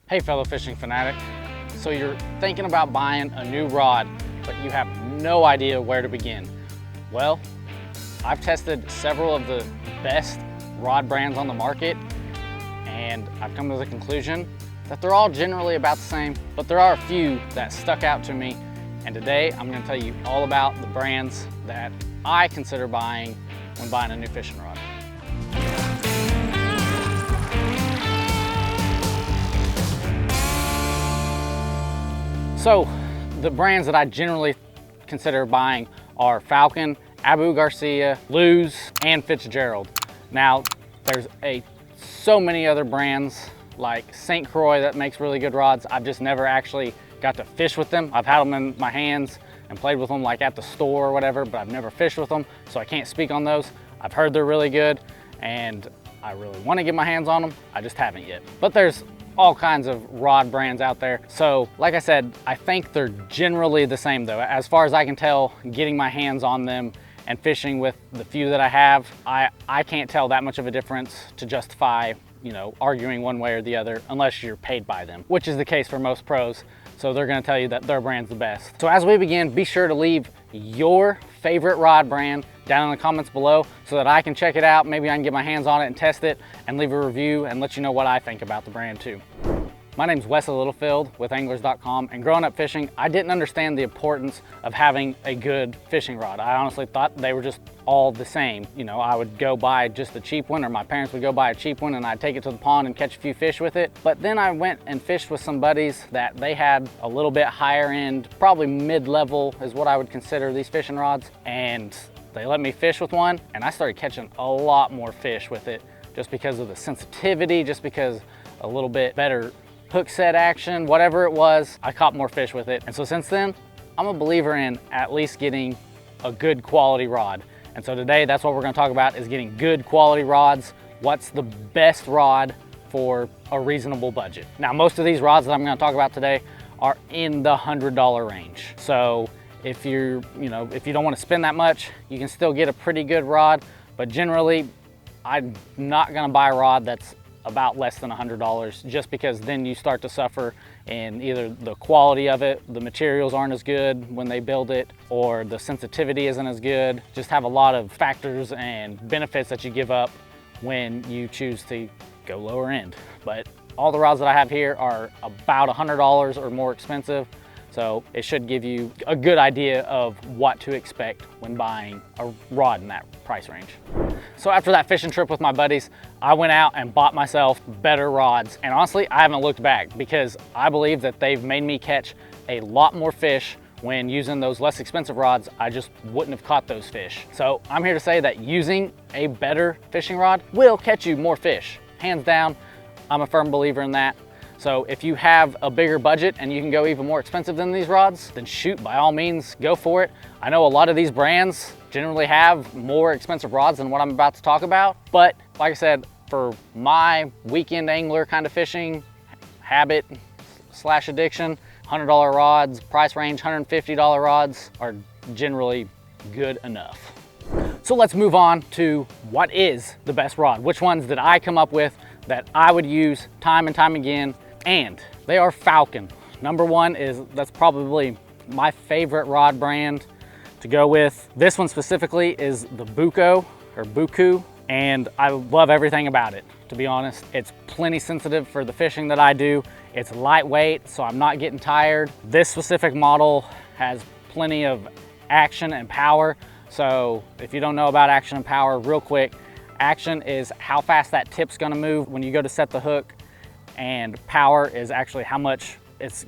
Hey fellow fishing fanatic. So you're thinking about buying a new rod, but you have no idea where to begin. Well, I've tested several of the best rod brands on the market, and I've come to the conclusion that they're all generally about the same, but there are a few that stuck out to me. And today I'm going to tell you all about the brands that I consider buying when buying a new fishing rod. So the brands that I generally consider buying are Falcon, Garcia, Lews, and Fitzgerald. Now there's so many other brands like St. Croix that makes really good rods. I've just never actually got to fish with them. I've had them in my hands and played with them like at the store or whatever, but I've never fished with them, so I can't speak on those. I've heard they're really good and I really want to get my hands on them. I just haven't yet. But there's all kinds of rod brands out there. So like I said, I think they're generally the same though. As far as I can tell, getting my hands on them and fishing with the few that I have, I can't tell that much of a difference to justify, arguing one way or the other unless you're paid by them, which is the case for most pros. So they're gonna tell you that their brand's the best. So as we begin, be sure to leave your favorite rod brand down in the comments below so that I can check it out. Maybe I can get my hands on it and test it and leave a review and let you know what I think about the brand too. My name's Wesley Littlefield with anglers.com, and growing up fishing, I didn't understand the importance of having a good fishing rod. I honestly thought they were just all the same. I would go buy just a cheap one, or my parents would go buy a cheap one and I'd take it to the pond and catch a few fish with it. But then I went and fished with some buddies that they had a little bit higher end, probably mid-level is what I would consider these fishing rods. And they let me fish with one and I started catching a lot more fish with it just because of the sensitivity, just because a little bit better hook set action, whatever it was, I caught more fish with it. And so since then, I'm a believer in at least getting a good quality rod. And so today, that's what we're gonna talk about, is getting good quality rods. What's the best rod for a reasonable budget? Now, most of these rods that I'm gonna talk about today are in the $100 range. So if you don't wanna spend that much, you can still get a pretty good rod, but generally, I'm not gonna buy a rod that's about less than $100, just because then you start to suffer in either the quality of it, the materials aren't as good when they build it, or the sensitivity isn't as good. Just have a lot of factors and benefits that you give up when you choose to go lower end. But all the rods that I have here are about $100 or more expensive, so it should give you a good idea of what to expect when buying a rod in that price range. So after that fishing trip with my buddies, I went out and bought myself better rods. And honestly, I haven't looked back, because I believe that they've made me catch a lot more fish when using those less expensive rods. I just wouldn't have caught those fish. So I'm here to say that using a better fishing rod will catch you more fish. Hands down, I'm a firm believer in that. So if you have a bigger budget and you can go even more expensive than these rods, then shoot, by all means, go for it. I know a lot of these brands generally have more expensive rods than what I'm about to talk about, but like I said, for my weekend angler kind of fishing habit / addiction, $100 rods, price range $150 rods are generally good enough. So let's move on to what is the best rod. Which ones did I come up with that I would use time and time again? And they are Falcon. Number one that's probably my favorite rod brand to go with. This one specifically is the Buku, and I love everything about it, to be honest. It's plenty sensitive for the fishing that I do. It's lightweight, so I'm not getting tired. This specific model has plenty of action and power. So if you don't know about action and power, real quick, action is how fast that tip's gonna move when you go to set the hook, and power is actually how much it's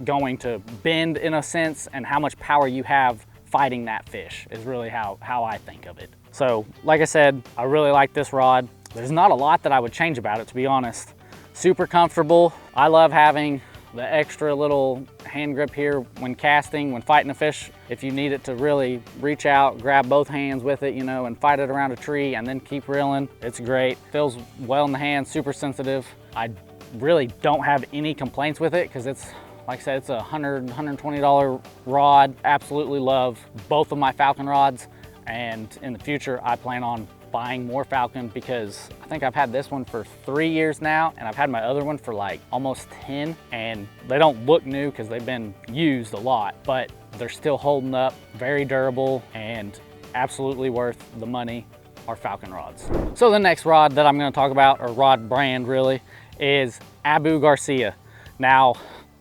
going to bend in a sense, and how much power you have fighting that fish is really how I think of it. So like I said, I really like this rod. There's not a lot that I would change about it, to be honest. Super comfortable. I love having the extra little hand grip here when casting, when fighting a fish. If you need it to really reach out, grab both hands with it, and fight it around a tree and then keep reeling, it's great. Feels well in the hand, super sensitive. I really don't have any complaints with it, because it's, like I said, it's a $120 rod. Absolutely love both of my Falcon rods, and in the future I plan on buying more Falcon because I think I've had this one for 3 years now, and I've had my other one for like almost 10, and they don't look new because they've been used a lot, but they're still holding up, very durable, and absolutely worth the money are Falcon rods. So the next rod that I'm going to talk about, or rod brand really, is Abu Garcia. Now,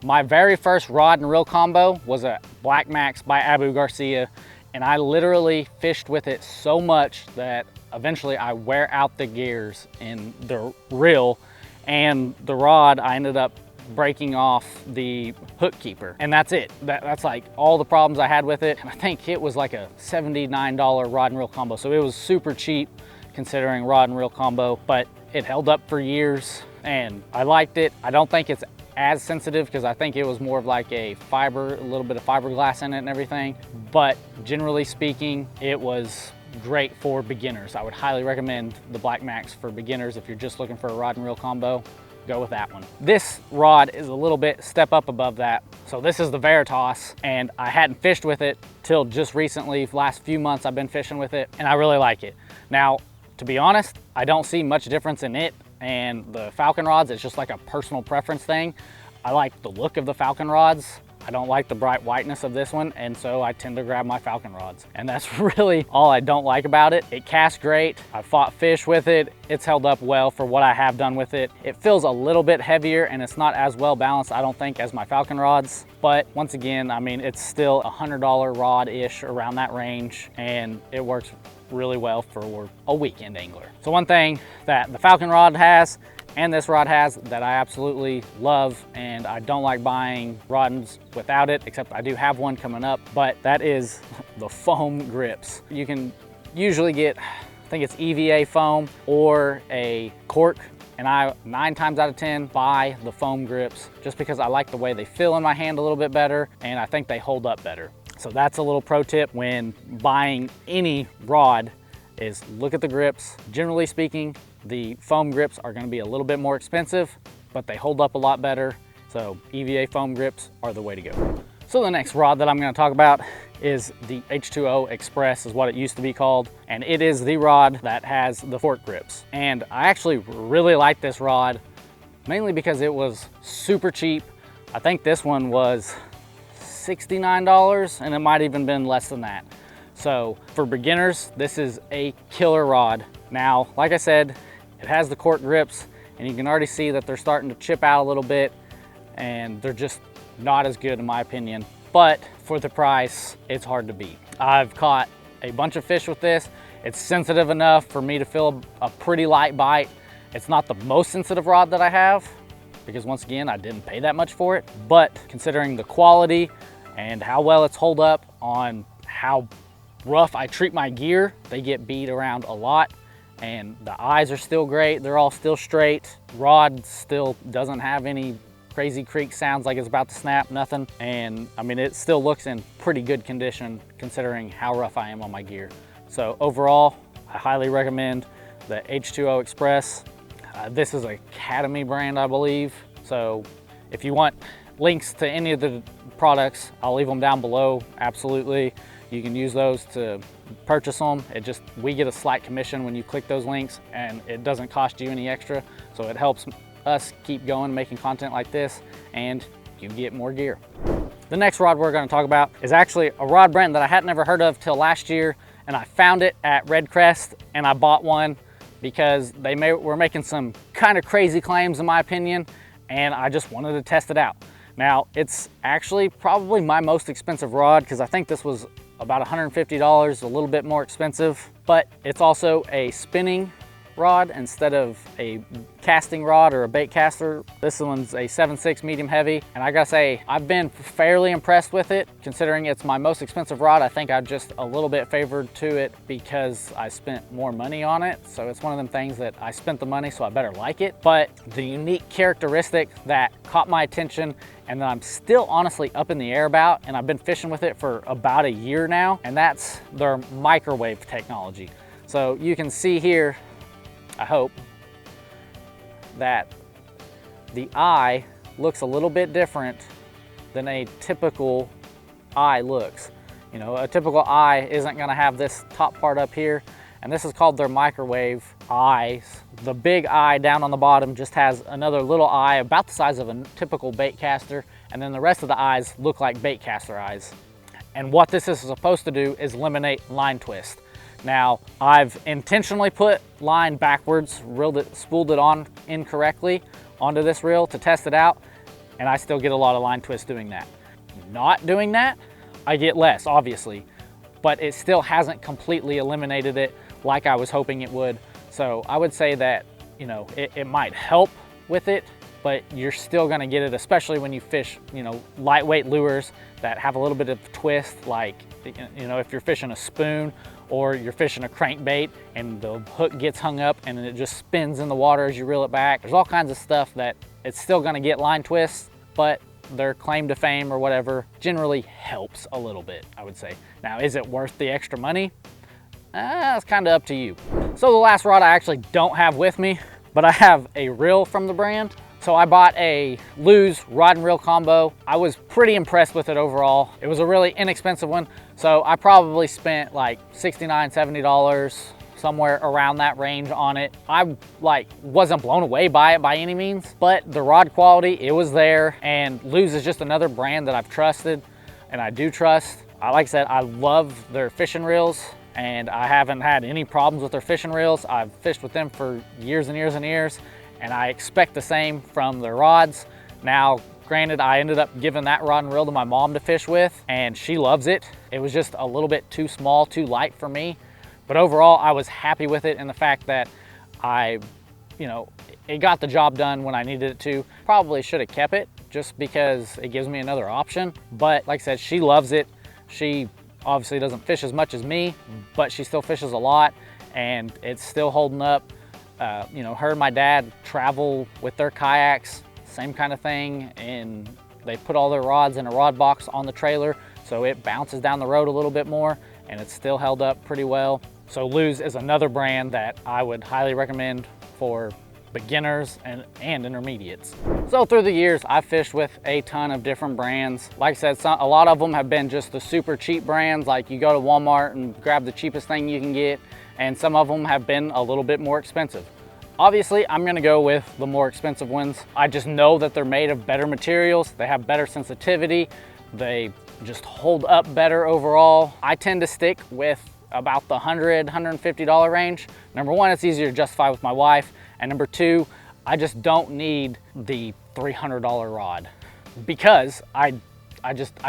my very first rod and reel combo was a Black Max by Abu Garcia, and I literally fished with it so much that eventually I wear out the gears in the reel, and the rod I ended up breaking off the hook keeper, and that's it. That's like all the problems I had with it. And I think it was like a $79 rod and reel combo, so it was super cheap considering rod and reel combo, but it held up for years and I liked it. I don't think it's as sensitive because I think it was more of like a fiber, a little bit of fiberglass in it and everything, but generally speaking, it was great for beginners. I would highly recommend the Black Max for beginners. If you're just looking for a rod and reel combo, go with that one. This rod is a little bit step up above that. So this is the Veritas, and I hadn't fished with it till just recently. Last few months I've been fishing with it, and I really like it. Now, to be honest, I don't see much difference in it and the Falcon rods. It's just like a personal preference thing. I like the look of the Falcon rods. I don't like the bright whiteness of this one, and so I tend to grab my Falcon rods. And that's really all I don't like about it. It casts great. I've fought fish with it. It's held up well for what I have done with it. It feels a little bit heavier and it's not as well balanced, I don't think, as my Falcon rods. But once again, I mean, it's still a $100 rod-ish, around that range, and it works really well for a weekend angler. So one thing that the Falcon rod has and this rod has that I absolutely love, and I don't like buying rods without it, except I do have one coming up, but that is the foam grips. You can usually get, I think it's EVA foam or a cork, and I 9 times out of 10 buy the foam grips just because I like the way they feel in my hand a little bit better, and I think they hold up better. So that's a little pro tip when buying any rod, is look at the grips. Generally speaking, the foam grips are going to be a little bit more expensive, but they hold up a lot better. So EVA foam grips are the way to go. So the next rod that I'm going to talk about is the H2O Express, is what it used to be called. And it is the rod that has the fork grips. And I actually really like this rod, mainly because it was super cheap. I think this one was $69, and it might even been less than that. So for beginners, this is a killer rod. Now, like I said, it has the cork grips, and you can already see that they're starting to chip out a little bit, and they're just not as good in my opinion. But for the price, it's hard to beat. I've caught a bunch of fish with this. It's sensitive enough for me to feel a pretty light bite. It's not the most sensitive rod that I have, because once again, I didn't pay that much for it. But considering the quality and how well it's hold up on how rough I treat my gear, they get beat around a lot, and the eyes are still great. They're all still straight. Rod still doesn't have any crazy creak sounds like it's about to snap, nothing. And I mean, it still looks in pretty good condition considering how rough I am on my gear. So overall, I highly recommend the H2O Express. This is a Academy brand, I believe. So if you want links to any of the products, I'll leave them down below, absolutely. You can use those to purchase them. We get a slight commission when you click those links, and it doesn't cost you any extra. So it helps us keep going, making content like this, and you get more gear. The next rod we're gonna talk about is actually a rod brand that I hadn't ever heard of till last year, and I found it at Red Crest, and I bought one because they were making some kind of crazy claims in my opinion, and I just wanted to test it out. Now, it's actually probably my most expensive rod because I think this was about $150, a little bit more expensive, but it's also a spinning rod instead of a casting rod or a bait caster. This one's a 7.6 medium heavy, and I gotta say, I've been fairly impressed with it. Considering it's my most expensive rod, I think I'm just a little bit favored to it because I spent more money on it. So it's one of them things that I spent the money, so I better like it. But the unique characteristic that caught my attention and that I'm still honestly up in the air about, and I've been fishing with it for about a year now, and that's their microwave technology. So you can see here, I hope, that the eye looks a little bit different than a typical eye looks. You know, a typical eye isn't gonna have this top part up here, and this is called their microwave eyes. The big eye down on the bottom just has another little eye about the size of a typical bait caster, and then the rest of the eyes look like bait caster eyes. And what this is supposed to do is eliminate line twist. Now, I've intentionally put line backwards, spooled it on incorrectly onto this reel to test it out, and I still get a lot of line twist doing that. Not doing that, I get less, obviously, but it still hasn't completely eliminated it like I was hoping it would. So I would say that, you know, it might help with it, but you're still gonna get it, especially when you fish, you know, lightweight lures that have a little bit of twist, like, you know, if you're fishing a spoon or you're fishing a crankbait and the hook gets hung up and it just spins in the water as you reel it back. There's all kinds of stuff that it's still gonna get line twists, but their claim to fame or whatever generally helps a little bit, I would say. Now, is it worth the extra money? It's kind of up to you. So the last rod I actually don't have with me, but I have a reel from the brand. So I bought a Lews rod and reel combo. I was pretty impressed with it overall. It was a really inexpensive one. So I probably spent like $69, $70, somewhere around that range on it. I wasn't blown away by it by any means, but the rod quality, it was there. And Lews is just another brand that I've trusted and I do trust. Like I said, I love their fishing reels and I haven't had any problems with their fishing reels. I've fished with them for years and years and years, and I expect the same from their rods. Now, granted, I ended up giving that rod and reel to my mom to fish with, and she loves it. It was just a little bit too small, too light for me. But overall, I was happy with it, and the fact that it got the job done when I needed it to. Probably should have kept it just because it gives me another option. But like I said, she loves it. She obviously doesn't fish as much as me, but she still fishes a lot, and it's still holding up. You know, her and my dad travel with their kayaks, same kind of thing, and they put all their rods in a rod box on the trailer, so it bounces down the road a little bit more, and it's still held up pretty well. So Lews is another brand that I would highly recommend for beginners and intermediates. So through the years, I've fished with a ton of different brands. Like I said, a lot of them have been just the super cheap brands, like you go to Walmart and grab the cheapest thing you can get, and some of them have been a little bit more expensive. Obviously, I'm gonna go with the more expensive ones. I just know that they're made of better materials, they have better sensitivity, they just hold up better overall. I tend to stick with about the $100, $150 range. Number one, it's easier to justify with my wife, and number two, I just don't need the $300 rod because I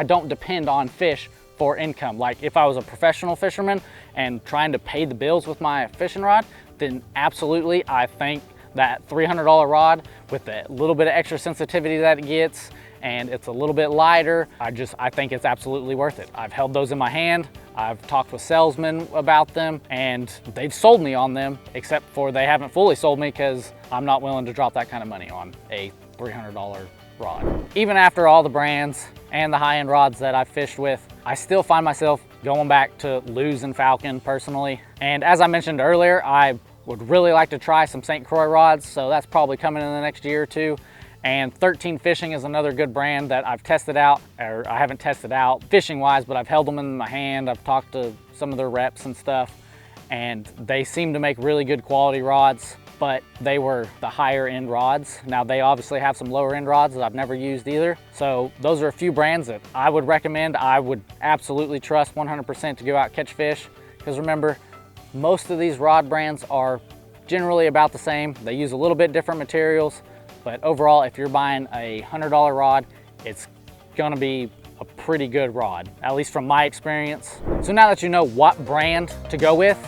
don't depend on fish for income. Like if I was a professional fisherman and trying to pay the bills with my fishing rod, then absolutely I think that $300 rod with a little bit of extra sensitivity that it gets, and it's a little bit lighter, I think it's absolutely worth it. I've held those in my hand, I've talked with salesmen about them, and they've sold me on them, except for they haven't fully sold me because I'm not willing to drop that kind of money on a $300 rod. Even after all the brands and the high-end rods that I've fished with, I still find myself going back to Lews and Falcon personally. And as I mentioned earlier, I would really like to try some St. Croix rods, so that's probably coming in the next year or two. And 13 Fishing is another good brand that I've tested out, or I haven't tested out fishing wise, but I've held them in my hand. I've talked to some of their reps and stuff, and they seem to make really good quality rods, but they were the higher end rods. Now they obviously have some lower end rods that I've never used either. So those are a few brands that I would recommend. I would absolutely trust 100% to go out and catch fish, because remember, most of these rod brands are generally about the same. They use a little bit different materials, but overall, if you're buying a $100 rod, it's gonna be a pretty good rod, at least from my experience. So now that you know what brand to go with,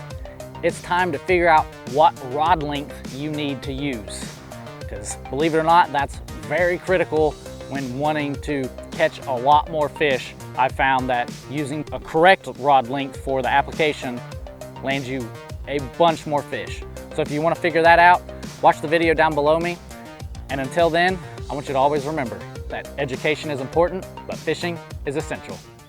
it's time to figure out what rod length you need to use. Because believe it or not, that's very critical when wanting to catch a lot more fish. I found that using a correct rod length for the application lands you a bunch more fish. So if you want to figure that out, watch the video down below me. And until then, I want you to always remember that education is important, but fishing is essential.